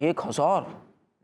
1000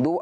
2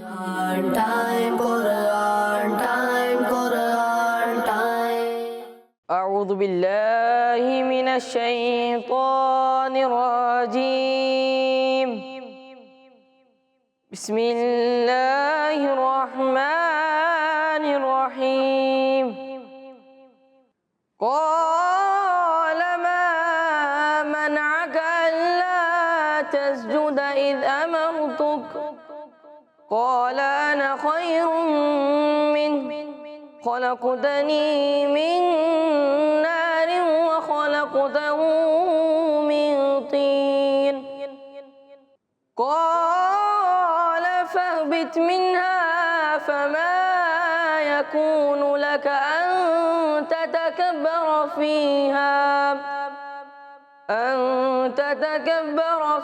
Quran time, Quran time, Quran time. أعوذ بالله من الشيطان الرجيم. بسم الله الرحمن الرحيم. قال ما منعك ألا تسجد إذ أمرتك قال أنا خير منه خلقتني من نار وخلقته من طين قال فاهبط منها فما يكون لك أن تتكبر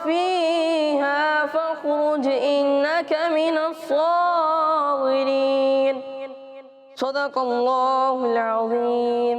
فيها فاخرج إنك من الصاغرين صدق الله العظيم.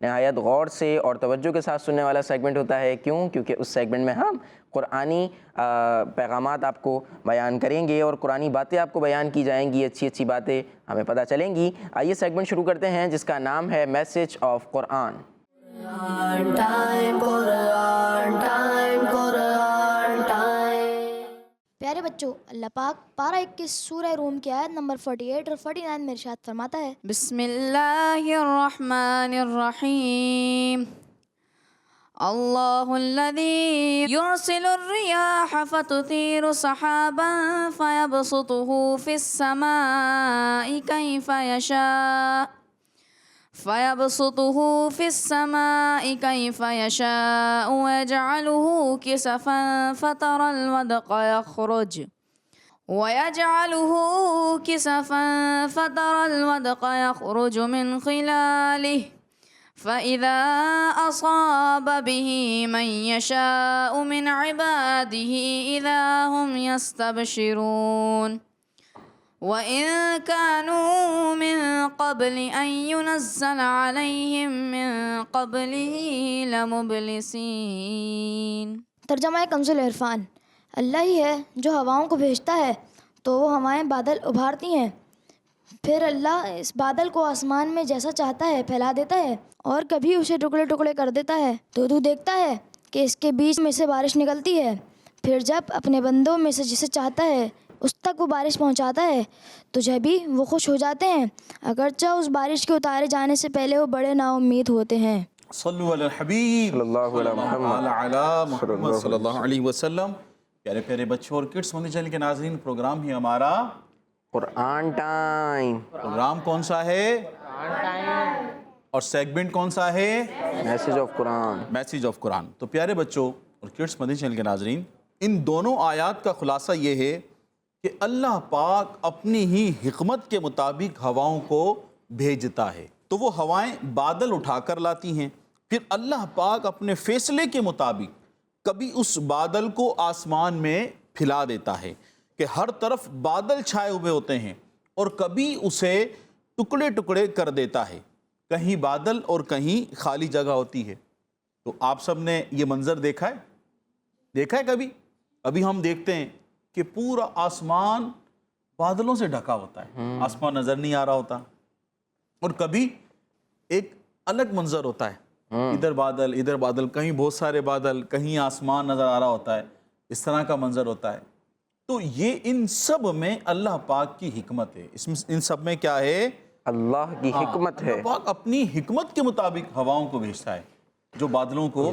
نہایت غور سے اور توجہ کے ساتھ سننے والا سیگمنٹ ہوتا ہے. کیوں؟ کیونکہ اس سیگمنٹ میں ہم قرآنی پیغامات آپ کو بیان کریں گے اور قرآنی باتیں آپ کو بیان کی جائیں گی, اچھی اچھی باتیں ہمیں پتہ چلیں گی. آئیے سیگمنٹ شروع کرتے ہیں جس کا نام ہے message of Quran. Quran time, Quran time, Quran time. پیارے بچوں، اللہ پاک پارہ 21 سورہ روم کی آیت نمبر 48 اور 49 میں ارشاد فرماتا ہے، بسم اللہ الرحمن الرحیم اللہ الذی یرسل الریاح فتثیر سحابا فیبسطه فی السماء کیف یشاء ويجعله كسفا فترى الودق يخرج من خلاله فإذا أصاب به من يشاء من عباده إذا هم يستبشرون وَإِن كَانُوا مِن قَبْلِ أَن يُنَزَّلَ عَلَيْهِم مِّن قَبْلِهِ لَمُبْلِسِينَ. ترجمہ کنز العرفان. اللہ ہی ہے جو ہواؤں کو بھیجتا ہے تو وہ ہوائیں بادل ابھارتی ہیں، پھر اللہ اس بادل کو آسمان میں جیسا چاہتا ہے پھیلا دیتا ہے اور کبھی اسے ٹکڑے ٹکڑے کر دیتا ہے تو دیکھتا ہے کہ اس کے بیچ میں سے بارش نکلتی ہے، پھر جب اپنے بندوں میں سے جسے چاہتا ہے اس تک وہ بارش پہنچاتا ہے تو جب بھی وہ خوش ہو جاتے ہیں، اگرچہ اس بارش کے اتارے جانے سے پہلے وہ بڑے نا امید ہوتے ہیں. صلو علی الحبیب صلی اللہ علیہ محمد صلی اللہ علیہ وسلم. پیارے پیارے بچوں اور کڈس مدنی چینل کے ناظرین، پروگرام ہی ہمارا قرآن ٹائم. پروگرام کون سا ہے اور سیگمنٹ کون سا ہے؟ Message of Quran. Message of Quran. تو پیارے بچوں اور کڈس مدنی چینل کے ناظرین، ان دونوں آیات کا خلاصہ یہ ہے کہ اللہ پاک اپنی ہی حکمت کے مطابق ہواؤں کو بھیجتا ہے. تو وہ ہوائیں بادل اٹھا کر لاتی ہیں، پھر اللہ پاک اپنے فیصلے کے مطابق کبھی اس بادل کو آسمان میں پھیلا دیتا ہے کہ ہر طرف بادل چھائے ہوئے ہوتے ہیں، اور کبھی اسے ٹکڑے ٹکڑے کر دیتا ہے. کہیں بادل اور کہیں خالی جگہ ہوتی ہے. تو آپ سب نے یہ منظر دیکھا ہے کبھی؟ ابھی ہم دیکھتے ہیں کہ پورا آسمان بادلوں سے ڈھکا ہوتا ہے، آسمان نظر نہیں آ رہا ہوتا. اور کبھی ایک الگ منظر ہوتا ہے، ادھر بادل، کہیں بہت سارے بادل، کہیں آسمان نظر آ رہا ہوتا ہے. اس طرح کا منظر ہوتا ہے. تو یہ ان سب میں اللہ پاک کی حکمت ہے. ان سب میں کیا ہے؟ اللہ کی حکمت ہے. اللہ پاک اپنی حکمت کے مطابق ہواؤں کو بھیجتا ہے جو بادلوں کو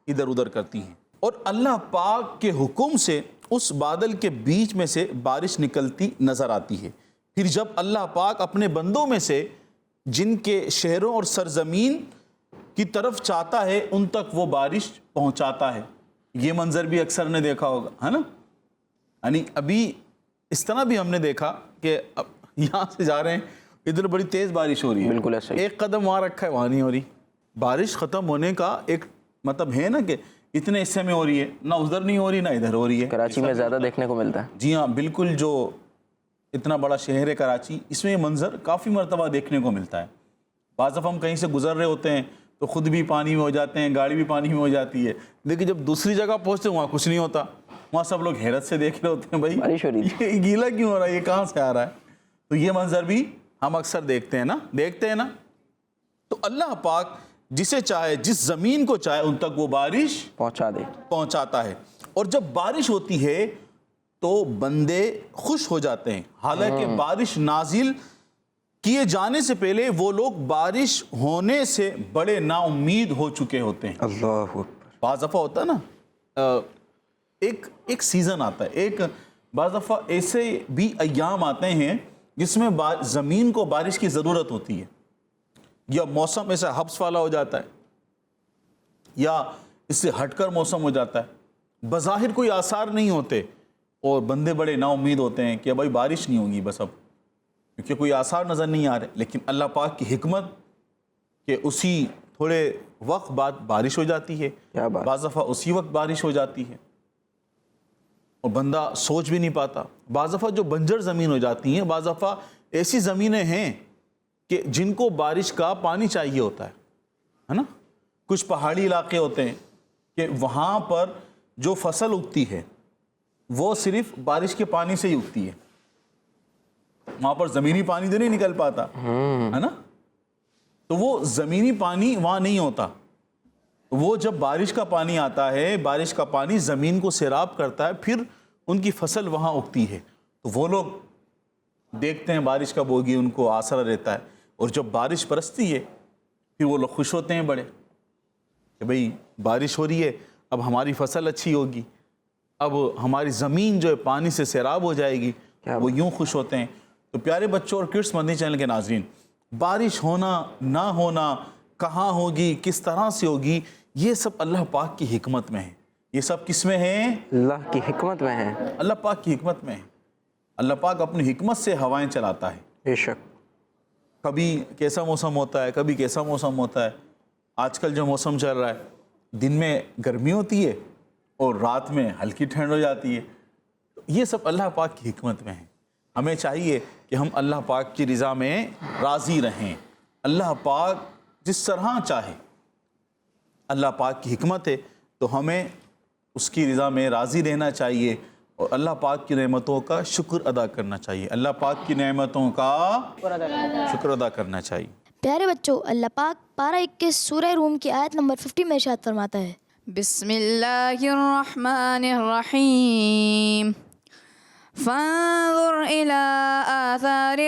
ادھر ادھر کرتی ہیں، اور اللہ پاک کے حکم سے اس بادل کے بیچ میں سے بارش نکلتی نظر آتی ہے. پھر جب اللہ پاک اپنے بندوں میں سے جن کے شہروں اور سرزمین کی طرف چاہتا ہے ان تک وہ بارش پہنچاتا ہے. یہ منظر بھی اکثر نے دیکھا ہوگا، ہے نا؟ یعنی ابھی اس طرح بھی ہم نے دیکھا کہ یہاں سے جا رہے ہیں، ادھر بڑی تیز بارش ہو رہی ہے، بالکل ایسا ہی. ایک قدم وہاں رکھا ہے وہاں نہیں ہو رہی. بارش ختم ہونے کا ایک مطلب ہے نا کہ اتنے حصے میں ہو رہی ہے، نہ ادھر نہیں ہو رہی نہ ادھر ہو رہی ہے. کراچی میں زیادہ دیکھنے کو ملتا ہے. جی ہاں بالکل، جو اتنا بڑا شہر ہے کراچی، اس میں یہ منظر کافی مرتبہ دیکھنے کو ملتا ہے. بعض دفعہ ہم کہیں سے گزر رہے ہوتے ہیں تو خود بھی پانی میں ہو جاتے ہیں، گاڑی بھی پانی میں ہو جاتی ہے، لیکن جب دوسری جگہ پہنچتے ہیں وہاں کچھ نہیں ہوتا، وہاں سب لوگ حیرت سے دیکھ رہے ہوتے ہیں بھائی بارش ہو رہی ہے، یہ گیلا کیوں ہو رہا ہے، یہ کہاں سے آ رہا ہے. تو یہ منظر بھی ہم اکثر دیکھتے ہیں نا. تو اللہ پاک جسے چاہے، جس زمین کو چاہے ان تک وہ بارش پہنچاتا ہے. اور جب بارش ہوتی ہے تو بندے خوش ہو جاتے ہیں، حالانکہ بارش نازل کیے جانے سے پہلے وہ لوگ بارش ہونے سے بڑے نا امید ہو چکے ہوتے ہیں. اللہ اکبر. بعض دفعہ ہوتا ہے نا، ایک سیزن آتا ہے، ایک بعض دفعہ ایسے بھی ایام آتے ہیں جس میں زمین کو بارش کی ضرورت ہوتی ہے، یا موسم ایسا حبس والا ہو جاتا ہے، یا اس سے ہٹ کر موسم ہو جاتا ہے، بظاہر کوئی آثار نہیں ہوتے اور بندے بڑے نا امید ہوتے ہیں کہ بھائی بارش نہیں ہوگی بس اب، کیونکہ کوئی آثار نظر نہیں آ رہے. لیکن اللہ پاک کی حکمت کہ اسی تھوڑے وقت بعد بارش ہو جاتی ہے، بعض دفعہ اسی وقت بارش ہو جاتی ہے اور بندہ سوچ بھی نہیں پاتا. بعض دفعہ جو بنجر زمین ہو جاتی ہیں، بعض دفعہ ایسی زمینیں ہیں کہ جن کو بارش کا پانی چاہیے ہوتا ہے، ہے نا. کچھ پہاڑی علاقے ہوتے ہیں کہ وہاں پر جو فصل اگتی ہے وہ صرف بارش کے پانی سے ہی اگتی ہے, وہاں پر زمینی پانی تو نہیں نکل پاتا ہے نا. تو وہ زمینی پانی وہاں نہیں ہوتا, وہ جب بارش کا پانی آتا ہے, بارش کا پانی زمین کو سیراب کرتا ہے, پھر ان کی فصل وہاں اگتی ہے. تو وہ لوگ دیکھتے ہیں بارش کب ہوگی, ان کو آسرا رہتا ہے, اور جب بارش برستی ہے پھر وہ لوگ خوش ہوتے ہیں بڑے کہ بھئی بارش ہو رہی ہے, اب ہماری فصل اچھی ہوگی, اب ہماری زمین جو ہے پانی سے سیراب ہو جائے گی. وہ یوں خوش ہوتے ہیں. تو پیارے بچوں اور کڈس مدنی چینل کے ناظرین, بارش ہونا نہ ہونا, کہاں ہوگی, کس طرح سے ہوگی, یہ سب اللہ پاک کی حکمت میں ہے. یہ سب کس میں ہے؟ اللہ کی حکمت میں ہے. اللہ پاک کی حکمت میں ہے. اللہ پاک اپنی حکمت سے ہوائیں چلاتا ہے. بے شک. کبھی کیسا موسم ہوتا ہے, کبھی کیسا موسم ہوتا ہے. آج کل جو موسم چل رہا ہے, دن میں گرمی ہوتی ہے اور رات میں ہلکی ٹھنڈ ہو جاتی ہے. یہ سب اللہ پاک کی حکمت میں ہے. ہمیں چاہیے کہ ہم اللہ پاک کی رضا میں راضی رہیں. اللہ پاک جس طرح چاہے, اللہ پاک کی حکمت ہے تو ہمیں اس کی رضا میں راضی رہنا چاہیے اور اللہ پاک کی نعمتوں کا شکر ادا کرنا چاہیے. اللہ پاک کی نعمتوں کا شکر ادا کرنا چاہیے. پیارے بچوں, اللہ پاک پارہ 21 سورہ روم کی آیت نمبر 50 میں ارشاد فرماتا ہے, بسم اللہ الرحمن الرحیم فانظر الى آثار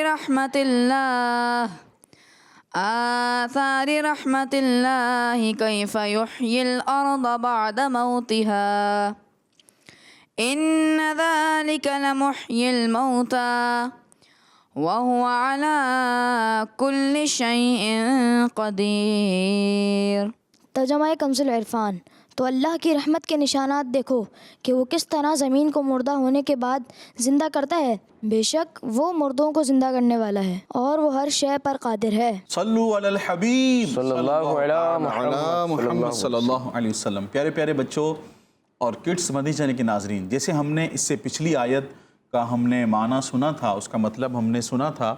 رحمت اللہ کیف یحیی الارض بعد موتها ان ذلک لمحیی الموتى وهو على كل شيء قدیر. ترجمہ کنز العرفان. تو اللہ کی رحمت کے نشانات دیکھو کہ وہ کس طرح زمین کو مردہ ہونے کے بعد زندہ کرتا ہے. بے شک وہ مردوں کو زندہ کرنے والا ہے اور وہ ہر شے پر قادر ہے. صلو علی الحبیب صلی اللہ علیہ محمد صلی اللہ علیہ وسلم. پیارے پیارے بچوں اور کڈس مدنی چینل کے ناظرین, جیسے ہم نے اس سے پچھلی آیت کا ہم نے معنی سنا تھا, اس کا مطلب ہم نے سنا تھا.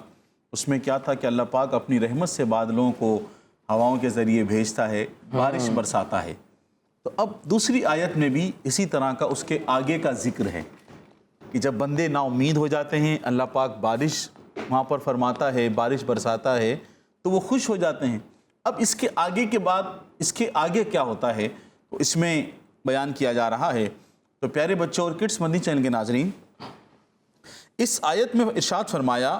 اس میں کیا تھا کہ اللہ پاک اپنی رحمت سے بادلوں کو ہواؤں کے ذریعے بھیجتا ہے, بارش برساتا ہے. تو اب دوسری آیت میں بھی اسی طرح کا اس کے آگے کا ذکر ہے کہ جب بندے نا امید ہو جاتے ہیں, اللہ پاک بارش وہاں پر فرماتا ہے, بارش برساتا ہے, تو وہ خوش ہو جاتے ہیں. اب اس کے آگے کے بعد اس کے آگے کیا ہوتا ہے تو اس میں بیان کیا جا رہا ہے. تو پیارے بچوں اور کڈس مدنی چینل کے ناظرین, اس آیت میں ارشاد فرمایا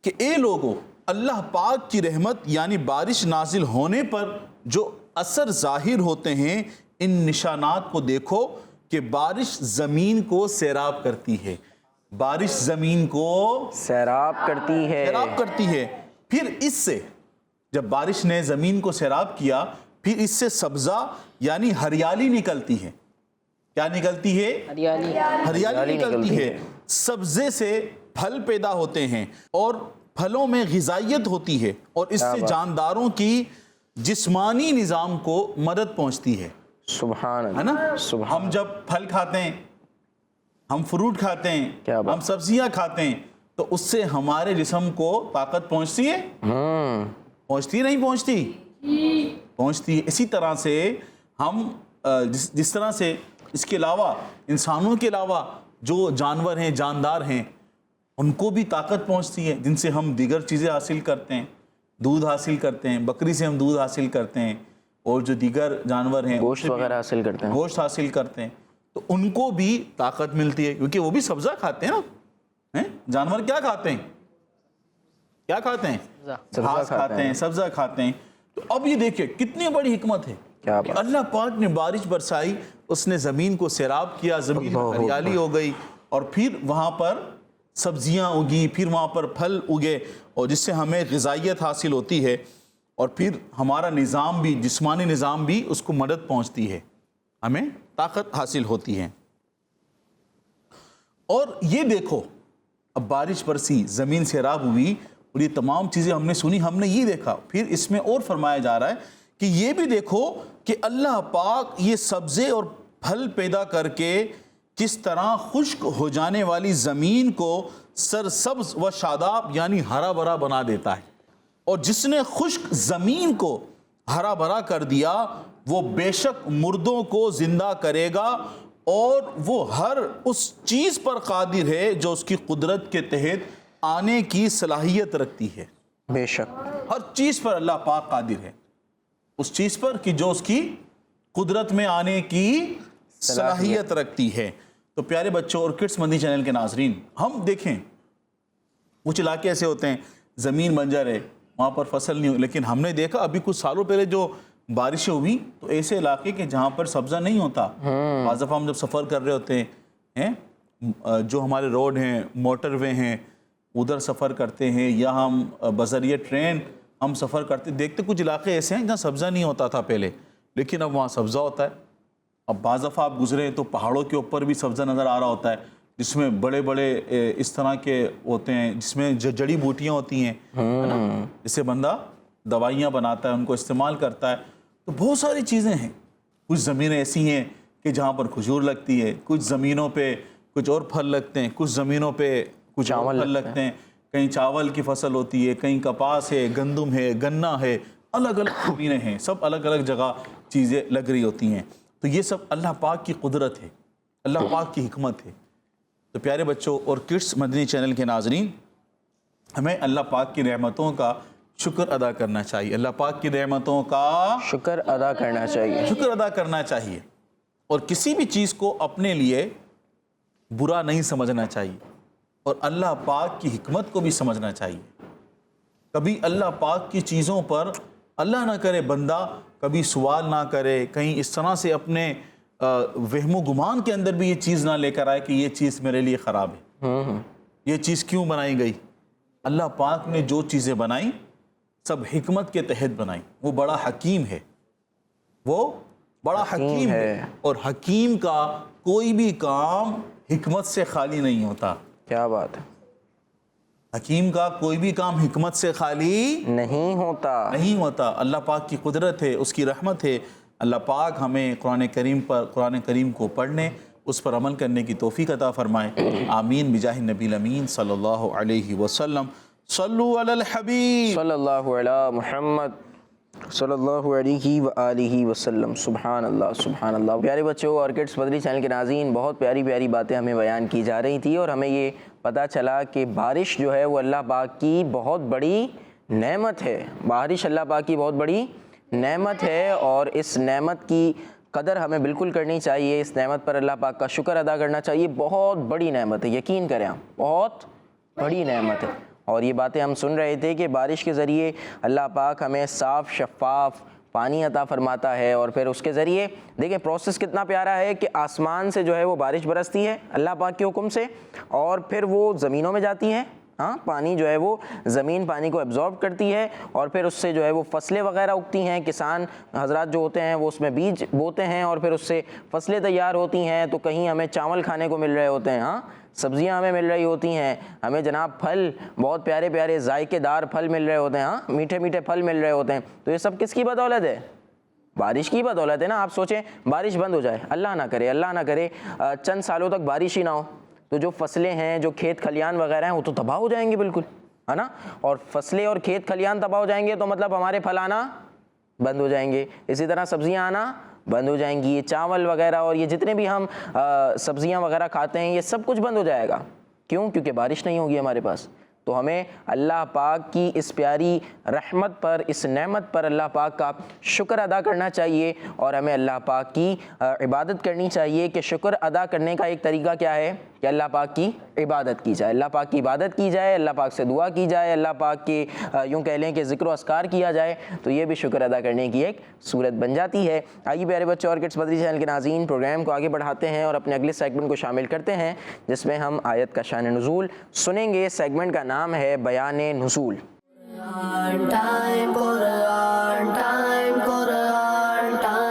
کہ اے لوگو, اللہ پاک کی رحمت یعنی بارش نازل ہونے پر جو اثر ظاہر ہوتے ہیں, ان نشانات کو دیکھو کہ بارش زمین کو سیراب کرتی ہے. بارش زمین کو سیراب کرتی ہے. پھر اس سے جب بارش نے زمین کو سیراب کیا, پھر اس سے سبزہ یعنی ہریالی نکلتی ہے. کیا نکلتی ہے؟ ہریالی نکلتی ہے. سبزے سے پھل پیدا ہوتے ہیں اور پھلوں میں غذائیت ہوتی ہے, اور اس سے جانداروں کی جسمانی نظام کو مدد پہنچتی ہے. سبحان اللہ, ہے نا. ہم جب پھل کھاتے ہیں, ہم فروٹ کھاتے ہیں, ہم سبزیاں کھاتے ہیں, تو اس سے ہمارے جسم کو طاقت پہنچتی ہے. پہنچتی نہیں پہنچتی. اسی طرح سے ہم جس طرح سے اس کے علاوہ انسانوں کے علاوہ جو جانور ہیں, جاندار ہیں, ان کو بھی طاقت پہنچتی ہے, جن سے ہم دیگر چیزیں حاصل کرتے ہیں. دودھ حاصل کرتے ہیں, بکری سے ہم دودھ حاصل کرتے ہیں, اور جو دیگر جانور ہیں گوشت وغیرہ حاصل کرتے ہیں, تو ان کو بھی طاقت ملتی ہے, کیونکہ وہ بھی سبزہ کھاتے ہیں نا. جانور کیا کھاتے ہیں؟ گھاس کھاتے ہیں, سبزہ کھاتے ہیں. تو اب یہ دیکھیں کتنی بڑی حکمت ہے کہ اللہ پاک نے بارش برسائی, اس نے زمین کو سیراب کیا, زمین ہریالی ہو گئی, اور پھر وہاں پر سبزیاں اگی, پھر وہاں پر پھل اگے, اور جس سے ہمیں غذائیت حاصل ہوتی ہے, اور پھر ہمارا نظام بھی, جسمانی نظام بھی اس کو مدد پہنچتی ہے, ہمیں طاقت حاصل ہوتی ہے. اور یہ دیکھو, اب بارش برسی, زمین سیراب ہوئی, اور یہ تمام چیزیں ہم نے سنی, ہم نے یہ دیکھا. پھر اس میں اور فرمایا جا رہا ہے کہ یہ بھی دیکھو کہ اللہ پاک یہ سبزے اور پھل پیدا کر کے کس طرح خشک ہو جانے والی زمین کو سرسبز و شاداب یعنی ہرا بھرا بنا دیتا ہے. اور جس نے خشک زمین کو ہرا بھرا کر دیا، وہ بے شک مردوں کو زندہ کرے گا اور وہ ہر اس چیز پر قادر ہے جو اس کی قدرت کے تحت آنے کی صلاحیت رکھتی ہے۔ بے شک ہر چیز پر اللہ پاک قادر ہے، اس چیز پر کہ جو اس کی قدرت میں آنے کی صلاحیت رکھتی ہے۔ تو پیارے بچوں اور کڈس مدنی چینل کے ناظرین، ہم دیکھیں کچھ علاقے ایسے ہوتے ہیں زمین بنجر ہے، وہاں پر فصل نہیں ہوئی، لیکن ہم نے دیکھا ابھی کچھ سالوں پہلے جو بارشیں ہوئی تو ایسے علاقے کے جہاں پر سبزہ نہیں ہوتا، بعض دفعہ ہم جب سفر کر رہے ہوتے ہیں، جو ہمارے روڈ ہیں، موٹر وے ہیں، ادھر سفر کرتے ہیں، یا ہم بذریعہ ٹرین ہم سفر کرتے، دیکھتے کچھ علاقے ایسے ہیں جہاں سبزہ نہیں ہوتا تھا پہلے، لیکن اب وہاں سبزہ ہوتا ہے۔ اب بعض دفعہ آپ گزرے تو پہاڑوں کے اوپر بھی سبزہ نظر آ رہا ہوتا ہے، جس میں بڑے بڑے اس طرح کے ہوتے ہیں، جس میں جڑی بوٹیاں ہوتی ہیں، جس سے بندہ دوائیاں بناتا ہے، ان کو استعمال کرتا ہے۔ تو بہت ساری چیزیں ہیں، کچھ زمینیں ایسی ہیں کہ جہاں پر کھجور لگتی ہے، کچھ زمینوں پہ کچھ اور پھل لگتے ہیں، کچھ زمینوں پہ کچھ اور پھل لگتے ہیں، کہیں چاول کی فصل ہوتی ہے، کہیں کپاس ہے، گندم ہے، گنا ہے، الگ الگ زمینیں ہیں، سب الگ الگ جگہ چیزیں لگ رہی ہوتی ہیں۔ تو یہ سب اللہ پاک کی قدرت ہے، اللہ پاک کی حکمت ہے۔ تو پیارے بچوں اور کڈس مدنی چینل کے ناظرین، ہمیں اللہ پاک کی نعمتوں کا شکر ادا کرنا چاہیے، اللہ پاک کی نعمتوں کا شکر ادا کرنا چاہیے، شکر ادا کرنا چاہیے، اور کسی بھی چیز کو اپنے لیے برا نہیں سمجھنا چاہیے، اور اللہ پاک کی حکمت کو بھی سمجھنا چاہیے۔ کبھی اللہ پاک کی چیزوں پر اللہ نہ کرے بندہ کبھی سوال نہ کرے، کہیں اس طرح سے اپنے وہم و گمان کے اندر بھی یہ چیز نہ لے کر آئے کہ یہ چیز میرے لیے خراب ہے، یہ چیز کیوں بنائی گئی۔ اللہ پاک نے جو چیزیں بنائیں سب حکمت کے تحت بنائیں، وہ بڑا حکیم ہے، وہ بڑا حکیم ہے، اور حکیم کا کوئی بھی کام حکمت سے خالی نہیں ہوتا۔ کیا بات ہے، حکیم کا کوئی بھی کام حکمت سے خالی نہیں ہوتا۔ اللہ پاک کی قدرت ہے، اس کی رحمت ہے۔ اللہ پاک ہمیں قرآن کریم کو پڑھنے، اس پر عمل کرنے کی توفیق عطا فرمائے، آمین بجاہ النبی الامین صلی اللہ علیہ وسلم۔ صلو علی الحبیب صلی اللہ علی محمد صلی اللہ علیہ وآلہ وسلم۔ سبحان اللہ سبحان اللہ۔ پیارے بچوں اور کڈس مدنی چینل کے ناظرین، بہت پیاری پیاری باتیں ہمیں بیان کی جا رہی تھی، اور ہمیں یہ پتہ چلا کہ بارش جو ہے وہ اللہ پاک کی بہت بڑی نعمت ہے، بارش اللہ پاک کی بہت بڑی نعمت ہے، اور اس نعمت کی قدر ہمیں بالکل کرنی چاہیے، اس نعمت پر اللہ پاک کا شکر ادا کرنا چاہیے۔ بہت بڑی نعمت ہے، یقین کریں آپ، بہت بڑی نعمت ہے۔ اور یہ باتیں ہم سن رہے تھے کہ بارش کے ذریعے اللہ پاک ہمیں صاف شفاف پانی عطا فرماتا ہے، اور پھر اس کے ذریعے دیکھیں پروسیس کتنا پیارا ہے کہ آسمان سے جو ہے وہ بارش برستی ہے اللہ پاک کے حکم سے، اور پھر وہ زمینوں میں جاتی ہے، پانی جو ہے وہ زمین پانی کو ایبزارب کرتی ہے، اور پھر اس سے جو ہے وہ فصلیں وغیرہ اگتی ہیں، کسان حضرات جو ہوتے ہیں وہ اس میں بیج بوتے ہیں، اور پھر اس سے فصلیں تیار ہوتی ہیں۔ تو کہیں ہمیں چاول کھانے کو مل رہے ہوتے ہیں، سبزیاں ہمیں مل رہی ہوتی ہیں، ہمیں جناب پھل بہت پیارے پیارے ذائقے دار پھل مل رہے ہوتے ہیں، میٹھے میٹھے پھل مل رہے ہوتے ہیں۔ تو یہ سب کس کی بدولت ہے؟ بارش کی بدولت ہے نا۔ آپ سوچیں بارش بند ہو جائے، اللہ نہ کرے چند سالوں تک بارش ہی نہ ہو، تو جو فصلیں ہیں، جو کھیت کھلیان وغیرہ ہیں، وہ تو تباہ ہو جائیں گے بالکل، ہے نا۔ اور فصلیں اور کھیت کھلیان تباہ ہو جائیں گے تو مطلب ہمارے پھل آنا بند ہو جائیں گے، اسی طرح سبزیاں آنا بند ہو جائیں گی، یہ چاول وغیرہ اور یہ جتنے بھی ہم سبزیاں وغیرہ کھاتے ہیں یہ سب کچھ بند ہو جائے گا۔ کیوں؟ کیونکہ بارش نہیں ہوگی ہمارے پاس۔ تو ہمیں اللہ پاک کی اس پیاری رحمت پر، اس نعمت پر اللہ پاک کا شکر ادا کرنا چاہیے، اور ہمیں اللہ پاک کی عبادت کرنی چاہیے۔ کہ شکر ادا کرنے کا ایک طریقہ کیا ہے کہ اللہ پاک کی عبادت کی جائے، اللہ پاک کی عبادت کی جائے، اللہ پاک سے دعا کی جائے، اللہ پاک کے یوں کہہ لیں کہ ذکر و اذکار کیا جائے، تو یہ بھی شکر ادا کرنے کی ایک صورت بن جاتی ہے۔ آئیے پیارے بچوں اور کڈس مدنی چینل کے ناظرین، پروگرام کو آگے بڑھاتے ہیں اور اپنے اگلے سیگمنٹ کو شامل کرتے ہیں، جس میں ہم آیت کا شان نزول سنیں گے۔ سیگمنٹ کا نام ہے بیان نزول۔ Quran time, Quran time, Quran time.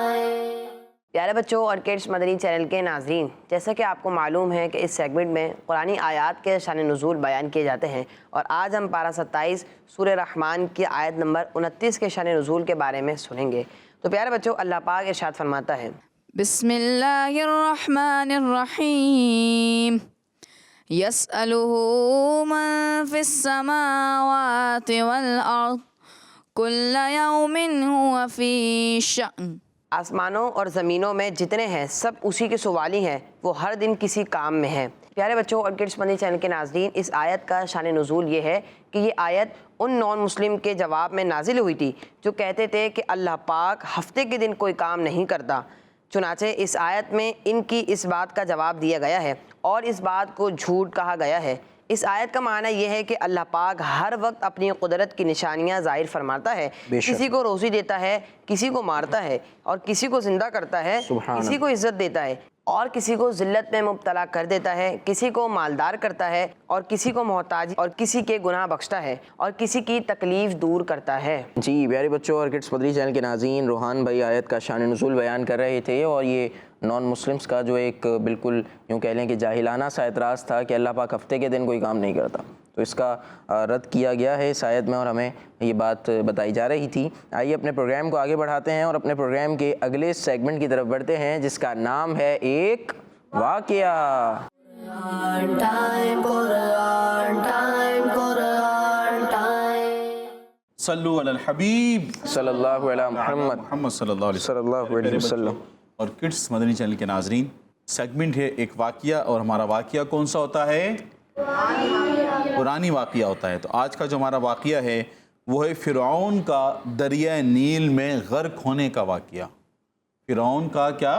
پیارے بچوں اور کڈس مدنی چینل کے ناظرین، جیسا کہ آپ کو معلوم ہے کہ اس سیگمنٹ میں قرآنی آیات کے شان نزول بیان کیے جاتے ہیں، اور آج ہم پارہ 27 سورہ رحمان کی آیت نمبر 29 کے شان نزول کے بارے میں سنیں گے۔ تو پیارے بچوں، اللہ پاک ارشاد فرماتا ہے، بسم اللہ الرحمن الرحیم، يسأله من في السماوات والأرض كل يوم هو في شأن. آسمانوں اور زمینوں میں جتنے ہیں سب اسی کے سوالی ہیں، وہ ہر دن کسی کام میں ہیں۔ پیارے بچوں اور کڈس مدنی چینل کے ناظرین، اس آیت کا شان نزول یہ ہے کہ یہ آیت ان نان مسلم کے جواب میں نازل ہوئی تھی جو کہتے تھے کہ اللہ پاک ہفتے کے دن کوئی کام نہیں کرتا۔ چنانچہ اس آیت میں ان کی اس بات کا جواب دیا گیا ہے اور اس بات کو جھوٹ کہا گیا ہے۔ اس آیت کا معنی یہ ہے کہ اللہ پاک ہر وقت اپنی قدرت کی نشانیاں ظاہر فرماتا ہے، کسی کو روزی دیتا ہے، کسی کو مارتا ہے اور کسی کو زندہ کرتا ہے، کسی کو عزت دیتا ہے اور کسی کو ذلت میں مبتلا کر دیتا ہے، کسی کو مالدار کرتا ہے اور کسی کو محتاج اور کسی کے گناہ بخشتا ہے اور کسی کی تکلیف دور کرتا ہے۔ جی پیارے بچوں اور کڈس مدنی چینل کے ناظرین، روحان بھائی آیت کا شان نزول بیان کر رہے تھے اور یہ نان مسلمس کا جو ایک بالکل یوں کہہ لیں کہ جاہلانہ سا اعتراض تھا کہ اللہ پاک ہفتے کے دن کوئی کام نہیں کرتا، تو اس کا رد کیا گیا ہے اس آیت میں اور ہمیں یہ بات بتائی جا رہی تھی۔ آئیے اپنے پروگرام کو آگے بڑھاتے ہیں اور اپنے پروگرام کے اگلے سیگمنٹ کی طرف بڑھتے ہیں جس کا نام ہے ایک واقعہ۔ Quran time, Quran time, Quran time. صلو علی الحبیب صلی اللہ علیہ محمد محمد صلی اللہ علیہ صلی اللہ علیہ وسلم۔ اور کڈس مدنی چینل کے ناظرین، سیگمنٹ ہے ایک واقعہ، اور ہمارا واقعہ کون سا ہوتا ہے؟ قرآنی واقعہ ہوتا ہے۔ تو آج کا جو ہمارا واقعہ ہے وہ ہے فرعون کا دریائے نیل میں غرق ہونے کا واقعہ۔ فرعون کا کیا؟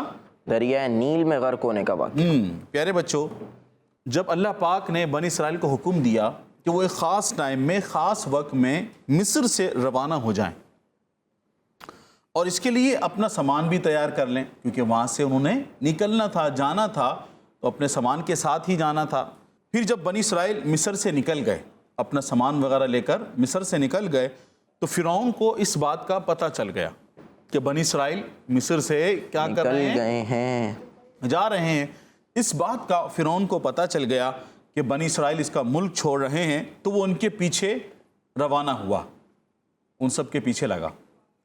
دریائے نیل میں غرق ہونے کا واقعہ۔ پیارے بچوں، جب اللہ پاک نے بنی اسرائیل کو حکم دیا کہ وہ ایک خاص ٹائم میں خاص وقت میں مصر سے روانہ ہو جائیں اور اس کے لیے اپنا سامان بھی تیار کر لیں، کیونکہ وہاں سے انہوں نے نکلنا تھا، جانا تھا، تو اپنے سامان کے ساتھ ہی جانا تھا۔ پھر جب بنی اسرائیل مصر سے نکل گئے، اپنا سامان وغیرہ لے کر مصر سے نکل گئے، تو فرعون کو اس بات کا پتہ چل گیا کہ بنی اسرائیل مصر سے کیا کر رہے ہیں؟ گئے ہیں، جا رہے ہیں۔ اس بات کا فرعون کو پتہ چل گیا کہ بنی اسرائیل اس کا ملک چھوڑ رہے ہیں، تو وہ ان کے پیچھے روانہ ہوا، ان سب کے پیچھے لگا۔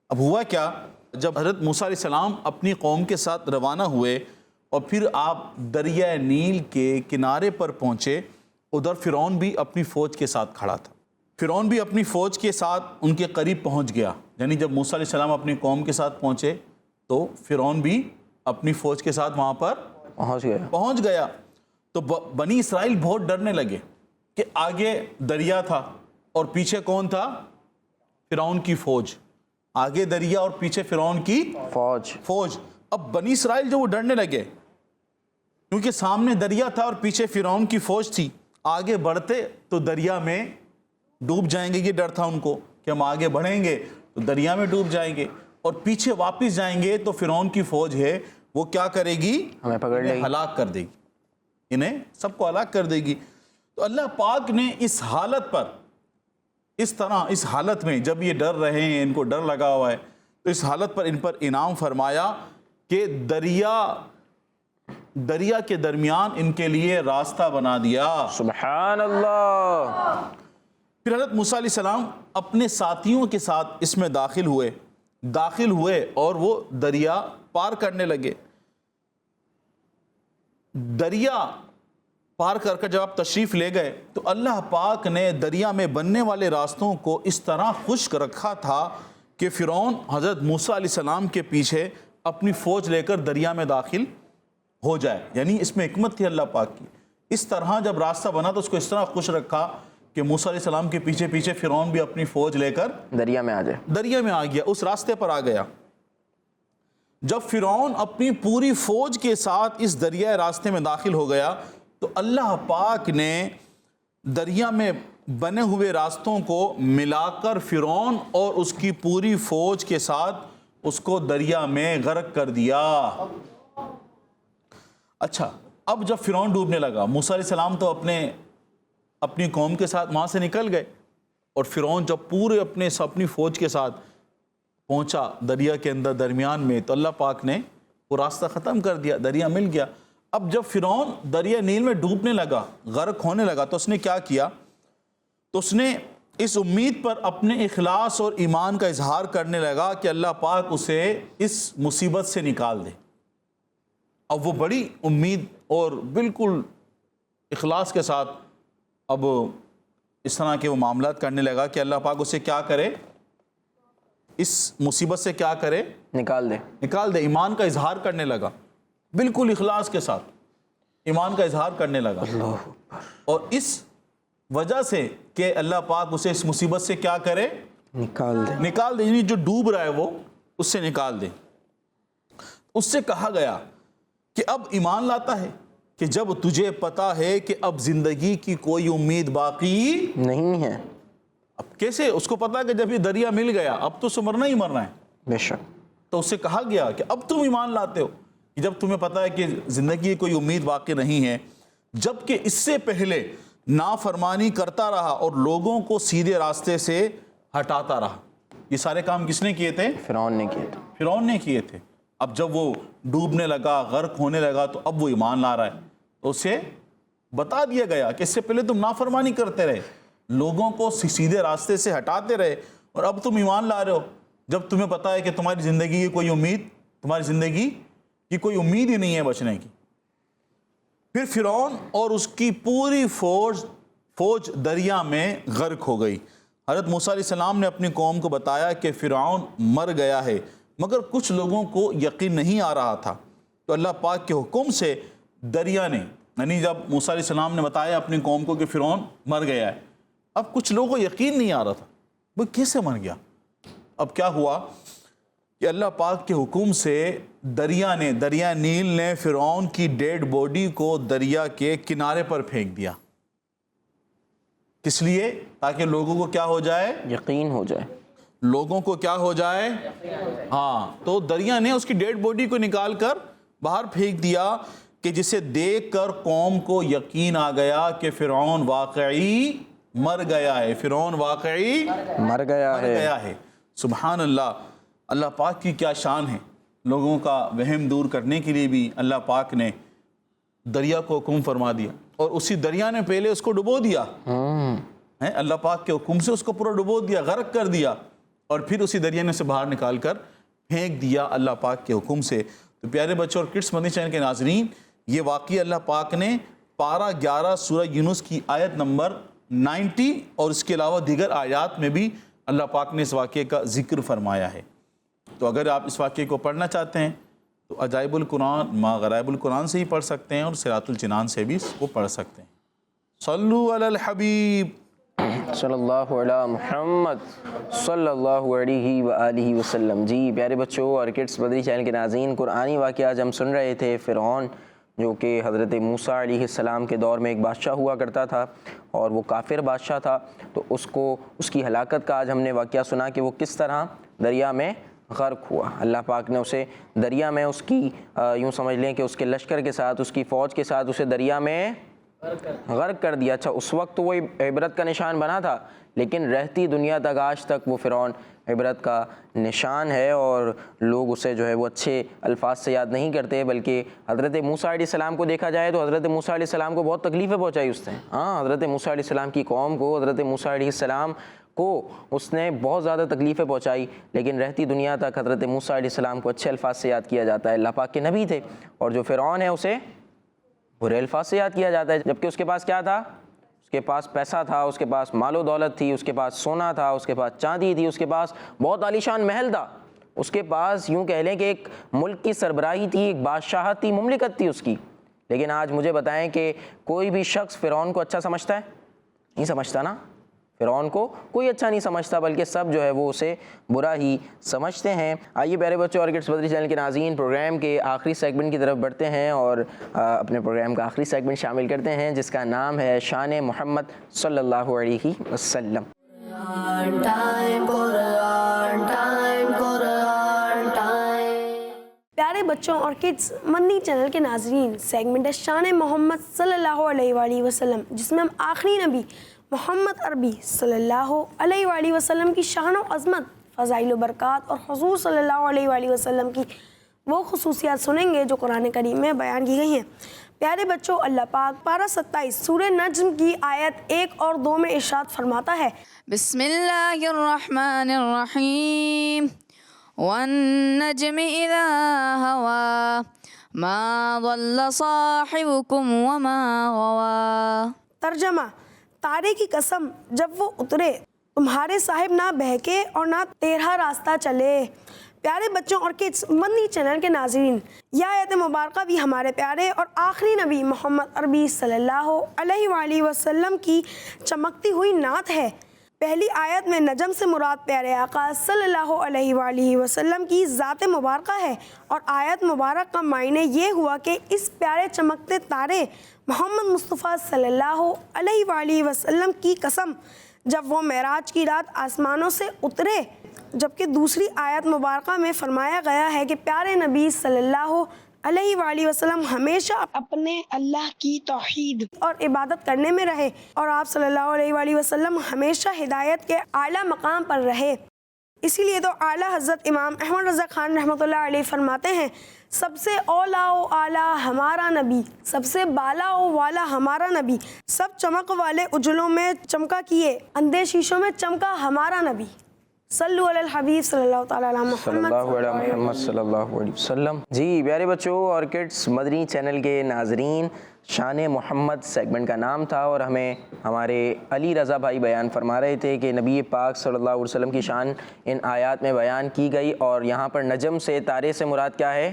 اب ہوا کیا، جب حضرت موسیٰ علیہ السلام اپنی قوم کے ساتھ روانہ ہوئے اور پھر آپ دریائے نیل کے کنارے پر پہنچے، ادھر فرعون بھی اپنی فوج کے ساتھ کھڑا تھا۔ فرعون بھی اپنی فوج کے ساتھ ان کے قریب پہنچ گیا، یعنی جب موسیٰ علیہ السلام اپنی قوم کے ساتھ پہنچے تو فرعون بھی اپنی فوج کے ساتھ وہاں پر پہنچ گیا۔ تو بنی اسرائیل بہت ڈرنے لگے کہ آگے دریا تھا اور پیچھے کون تھا؟ فرعون کی فوج۔ آگے دریا اور پیچھے فرعون کی فوج۔ اب بنی اسرائیل جو وہ ڈرنے لگے، کیونکہ سامنے دریا تھا اور پیچھے فرعون کی فوج تھی، آگے بڑھتے تو دریا میں ڈوب جائیں گے، یہ ڈر تھا ان کو کہ ہم آگے بڑھیں گے تو دریا میں ڈوب جائیں گے، اور پیچھے واپس جائیں گے تو فرعون کی فوج ہے وہ کیا کرے گی؟ ہمیں پکڑ لے گی، ہلاک کر دے گی، انہیں سب کو ہلاک کر دے گی۔ تو اللہ پاک نے اس حالت پر، اس طرح اس حالت میں جب یہ ڈر رہے ہیں، ان کو ڈر لگا ہوا ہے، تو اس حالت پر ان پر انعام فرمایا کہ دریا کے درمیان ان کے لیے راستہ بنا دیا۔ سبحان اللہ۔ پھر حضرت موسیٰ علیہ السلام اپنے ساتھیوں کے ساتھ اس میں داخل ہوئے اور وہ دریا پار کرنے لگے۔ دریا پار کر کر جب آپ تشریف لے گئے تو اللہ پاک نے دریا میں بننے والے راستوں کو اس طرح خشک رکھا تھا کہ فرعون حضرت موسیٰ علیہ السلام کے پیچھے اپنی فوج لے کر دریا میں داخل ہو جائے، یعنی اس میں حکمت تھی اللہ پاک کی۔ اس طرح جب راستہ بنا تو اس کو اس طرح خوش رکھا کہ موسیٰ علیہ السلام کے پیچھے پیچھے فرعون بھی اپنی فوج لے کر دریا میں آ گیا، اس راستے پر آ گیا۔ جب فرعون اپنی پوری فوج کے ساتھ اس دریائے راستے میں داخل ہو گیا تو اللہ پاک نے دریا میں بنے ہوئے راستوں کو ملا کر فرعون اور اس کی پوری فوج کے ساتھ اس کو دریا میں غرق کر دیا۔ اچھا، اب جب فرعون ڈوبنے لگا، موسیٰ علیہ السلام تو اپنی قوم کے ساتھ وہاں سے نکل گئے، اور فرعون جب پورے اپنی فوج کے ساتھ پہنچا دریا کے اندر درمیان میں، تو اللہ پاک نے وہ راستہ ختم کر دیا، دریا مل گیا۔ اب جب فرعون دریا نیل میں ڈوبنے لگا، غرق ہونے لگا، تو اس نے کیا کیا؟ تو اس نے اس امید پر اپنے اخلاص اور ایمان کا اظہار کرنے لگا کہ اللہ پاک اسے اس مصیبت سے نکال دے۔ اب وہ بڑی امید اور بالکل اخلاص کے ساتھ اب اس طرح کے وہ معاملات کرنے لگا کہ اللہ پاک اسے کیا کرے؟ اس مصیبت سے کیا کرے؟ نکال دے. ایمان کا اظہار کرنے لگا بالکل اخلاص کے ساتھ، ایمان کا اظہار کرنے لگا. اور اس وجہ سے کہ اللہ پاک اسے اس مصیبت سے کیا کرے؟ نکال دے. یعنی جو ڈوب رہا ہے وہ اس سے نکال دے. اس سے کہا گیا کہ اب ایمان لاتا ہے کہ جب تجھے پتا ہے کہ اب زندگی کی کوئی امید باقی نہیں ہے. اب کیسے؟ اس کو پتا ہے کہ جب یہ دریا مل گیا اب تو مرنا ہی مرنا ہے. بے شک. تو اس سے کہا گیا کہ اب تم ایمان لاتے ہو کہ جب تمہیں پتا ہے کہ زندگی کی کوئی امید باقی نہیں ہے، جبکہ اس سے پہلے نافرمانی کرتا رہا اور لوگوں کو سیدھے راستے سے ہٹاتا رہا. یہ سارے کام کس نے کیے تھے؟ فرعون نے کیے تھے. اب جب وہ ڈوبنے لگا، غرق ہونے لگا، تو اب وہ ایمان لا رہا ہے. تو اسے بتا دیا گیا کہ اس سے پہلے تم نافرمانی کرتے رہے، لوگوں کو سیدھے راستے سے ہٹاتے رہے، اور اب تم ایمان لا رہے ہو جب تمہیں پتا ہے کہ تمہاری زندگی کی کوئی امید ہی نہیں ہے بچنے کی. پھر فرعون اور اس کی پوری فوج دریا میں غرق ہو گئی. حضرت موسیٰ علیہ السلام نے اپنی قوم کو بتایا کہ فرعون مر گیا ہے، مگر کچھ لوگوں کو یقین نہیں آ رہا تھا. تو اللہ پاک کے حکم سے دریا نے، یعنی جب موسیٰ علیہ السلام نے بتایا اپنی قوم کو کہ فرعون مر گیا ہے، اب کچھ لوگوں کو یقین نہیں آ رہا تھا وہ کیسے مر گیا. اب کیا ہوا کہ اللہ پاک کے حکم سے دریا نیل نے فرعون کی ڈیڈ باڈی کو دریا کے کنارے پر پھینک دیا. کس لیے؟ تاکہ لوگوں کو کیا ہو جائے؟ یقین ہو جائے. لوگوں کو کیا ہو جائے؟ ہاں. تو دریا نے اس کی ڈیڈ باڈی کو نکال کر باہر پھینک دیا کہ جسے دیکھ کر قوم کو یقین آ گیا کہ فرعون واقعی مر گیا ہے. سبحان اللہ. اللہ پاک کی کیا شان ہے. لوگوں کا وہم دور کرنے کے لیے بھی اللہ پاک نے دریا کو حکم فرما دیا، اور اسی دریا نے پہلے اس کو ڈبو دیا. اللہ پاک کے حکم سے اس کو پورا ڈبو دیا، غرق کر دیا، اور پھر اسی دریا نے اسے باہر نکال کر پھینک دیا اللہ پاک کے حکم سے. تو پیارے بچوں اور کڈس مدنی چینل کے ناظرین، یہ واقعہ اللہ پاک نے پارہ 11 سورہ یونس کی آیت نمبر 90 اور اس کے علاوہ دیگر آیات میں بھی اللہ پاک نے اس واقعے کا ذکر فرمایا ہے. تو اگر آپ اس واقعے کو پڑھنا چاہتے ہیں تو عجائب القرآن ما غرائب القرآن سے ہی پڑھ سکتے ہیں، اور صراط الجنان سے بھی اس کو پڑھ سکتے ہیں. صلو علی الحبیب صلی اللہ علیہ محمد صلی اللہ علیہ وآلہ وسلم. جی پیارے بچوں اور کڈس مدنی چینل کے ناظرین، قرآنی واقعہ آج ہم سن رہے تھے. فرعون جو کہ حضرت موسیٰ علیہ السلام کے دور میں ایک بادشاہ ہوا کرتا تھا، اور وہ کافر بادشاہ تھا. تو اس کی ہلاکت کا آج ہم نے واقعہ سنا کہ وہ کس طرح دریا میں غرق ہوا. اللہ پاک نے اسے دریا میں اس کی یوں سمجھ لیں کہ اس کے لشکر کے ساتھ، اس کی فوج کے ساتھ اسے دریا میں غرق کر دیا. اچھا، اس وقت وہ عبرت کا نشان بنا تھا، لیکن رہتی دنیا تک آج تک وہ فرعون عبرت کا نشان ہے، اور لوگ اسے جو ہے وہ اچھے الفاظ سے یاد نہیں کرتے. بلکہ حضرت موسیٰ علیہ السلام کو دیکھا جائے تو حضرت موسیٰ علیہ السلام کو بہت تکلیفیں پہنچائی اس نے. حضرت موسیٰ علیہ السلام کی قوم کو، حضرت موسیٰ علیہ السلام کو اس نے بہت زیادہ تکلیفیں پہنچائی، لیکن رہتی دنیا تک حضرت موسیٰ علیہ السلام کو اچھے الفاظ سے یاد کیا جاتا ہے. اللہ پاک کے نبی تھے، اور جو فرعون ہے اسے برے الفاظ سے یاد کیا جاتا ہے. جبکہ اس کے پاس کیا تھا؟ اس کے پاس پیسہ تھا، اس کے پاس مال و دولت تھی، اس کے پاس سونا تھا، اس کے پاس چاندی تھی، اس کے پاس بہت عالیشان محل تھا، اس کے پاس یوں کہہ لیں کہ ایک ملک کی سربراہی تھی، ایک بادشاہت تھی، مملکت تھی اس کی. لیکن آج مجھے بتائیں کہ کوئی بھی شخص فرعون کو اچھا سمجھتا ہے؟ نہیں سمجھتا نا. فرعون کو کوئی اچھا نہیں سمجھتا، بلکہ سب جو ہے وہ اسے برا ہی سمجھتے ہیں. آئیے پیارے بچوں اور کڈس مدنی چینل کے ناظرین، پروگرام کے آخری سیگمنٹ کی طرف بڑھتے ہیں، اور اپنے پروگرام کا آخری سیگمنٹ شامل کرتے ہیں جس کا نام ہے شان محمد صلی اللہ علیہ وسلم. Quran time, Quran time, Quran time. پیارے بچوں اور کڈس مدنی چینل کے ناظرین، سیگمنٹ ہے شان محمد صلی اللہ علیہ وآلہ وسلم، جس میں ہم آخری نبی محمد عربی صلی اللہ علیہ وآلہ وسلم کی شان و عظمت، فضائل و برکات اور حضور صلی اللہ علیہ وآلہ وسلم کی وہ خصوصیات سنیں گے جو قرآن کریم میں بیان کی گئی ہیں. پیارے بچوں، اللہ پاک پارہ 27 سورہ نجم کی آیت 1 اور 2 میں ارشاد فرماتا ہے، بسم اللہ الرحمن الرحیم والنجم اذا ہوا ما ضل صاحبکم وما غوا. ترجمہ، تارے کی قسم جب وہ اترے تمہارے صاحب نہ بہکے اور نہ تیرہ راستہ چلے۔ پیارے بچوں اور کڈس مدنی چینل کے ناظرین، یہ آیت مبارکہ بھی ہمارے پیارے اور آخری نبی محمد عربی صلی اللہ علیہ وآلہ وسلم کی چمکتی ہوئی نعت ہے۔ پہلی آیت میں نجم سے مراد پیارے آقا صلی اللہ علیہ وآلہ وسلم کی ذات مبارکہ ہے، اور آیت مبارک کا معنی یہ ہوا کہ اس پیارے چمکتے تارے محمد مصطفیٰ صلی اللہ علیہ وآلہ وسلم کی قسم، جب وہ معراج کی رات آسمانوں سے اترے۔ جبکہ دوسری آیت مبارکہ میں فرمایا گیا ہے کہ پیارے نبی صلی اللہ علیہ وآلہ وسلم ہمیشہ اپنے اللہ کی توحید اور عبادت کرنے میں رہے، اور آپ صلی اللہ علیہ وآلہ وسلم ہمیشہ ہدایت کے اعلیٰ مقام پر رہے۔ اسی لیے تو اعلیٰ حضرت امام احمد رضا خان رحمۃ اللہ علیہ فرماتے ہیں، سب سے اولا و اعلیٰ ہمارا نبی، سب سے بالا و والا ہمارا نبی، سب چمک والے اجلوں میں چمکا کیے، اندھے شیشوں میں چمکا ہمارا نبی۔ صلو علی الحبیب صلی اللہ تعالیٰ علی محمد صلی اللہ علیہ محمد صلی اللہ علیہ وسلم۔ جی پیارے بچوں اور کڈس مدنی چینل کے ناظرین، شان محمد سیگمنٹ کا نام تھا، اور ہمیں ہمارے علی رضا بھائی بیان فرما رہے تھے کہ نبی پاک صلی اللہ علیہ وسلم کی شان ان آیات میں بیان کی گئی، اور یہاں پر نجم سے تارے سے مراد کیا ہے؟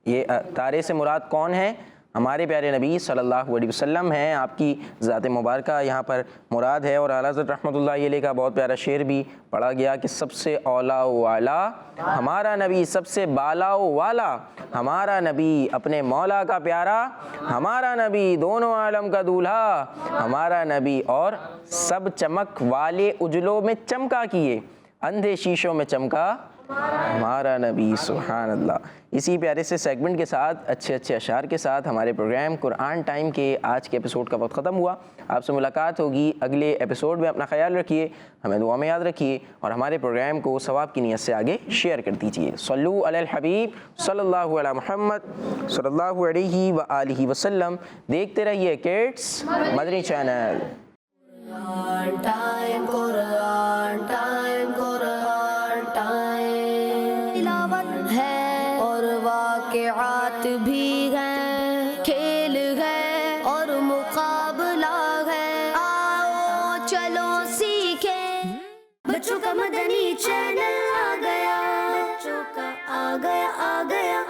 یہ تارے سے مراد کون ہے؟ ہمارے پیارے نبی صلی اللہ علیہ وسلم ہیں، آپ کی ذات مبارکہ یہاں پر مراد ہے۔ اور اعلیٰ حضرت رحمۃ اللہ علیہ کا بہت پیارا شعر بھی پڑھا گیا کہ سب سے اولا و اعلیٰ ہمارا نبی، سب سے بالا و والا ہمارا نبی، اپنے مولا کا پیارا ہمارا نبی، دونوں عالم کا دولہا ہمارا نبی، اور سب چمک والے اجلوں میں چمکا کیے، اندھے شیشوں میں چمکا ہمارا نبی۔ سبحان اللہ۔ اسی پیارے سے سیگمنٹ کے ساتھ، اچھے اچھے اشعار کے ساتھ ہمارے پروگرام قرآن ٹائم کے آج کے ایپیسوڈ کا وقت ختم ہوا۔ آپ سے ملاقات ہوگی اگلے ایپیسوڈ میں۔ اپنا خیال رکھیے، ہمیں دعا میں یاد رکھیے، اور ہمارے پروگرام کو ثواب کی نیت سے آگے شیئر کر دیجیے۔ صلو علی الحبیب صلی اللہ علی محمد صلی اللہ علیہ وآلہ وسلم۔ دیکھتے رہیے کڈس مدنی چینل۔ قرآن ٹائم، قرآن ٹائم، قرآن ٹائم، تلاوت ہے اور واقعات بھی ہیں، کھیل ہے اور مقابلہ ہے، آؤ چلو سیکھیں، بچوں کا مدنی چینل آ گیا، بچوں کا آ گیا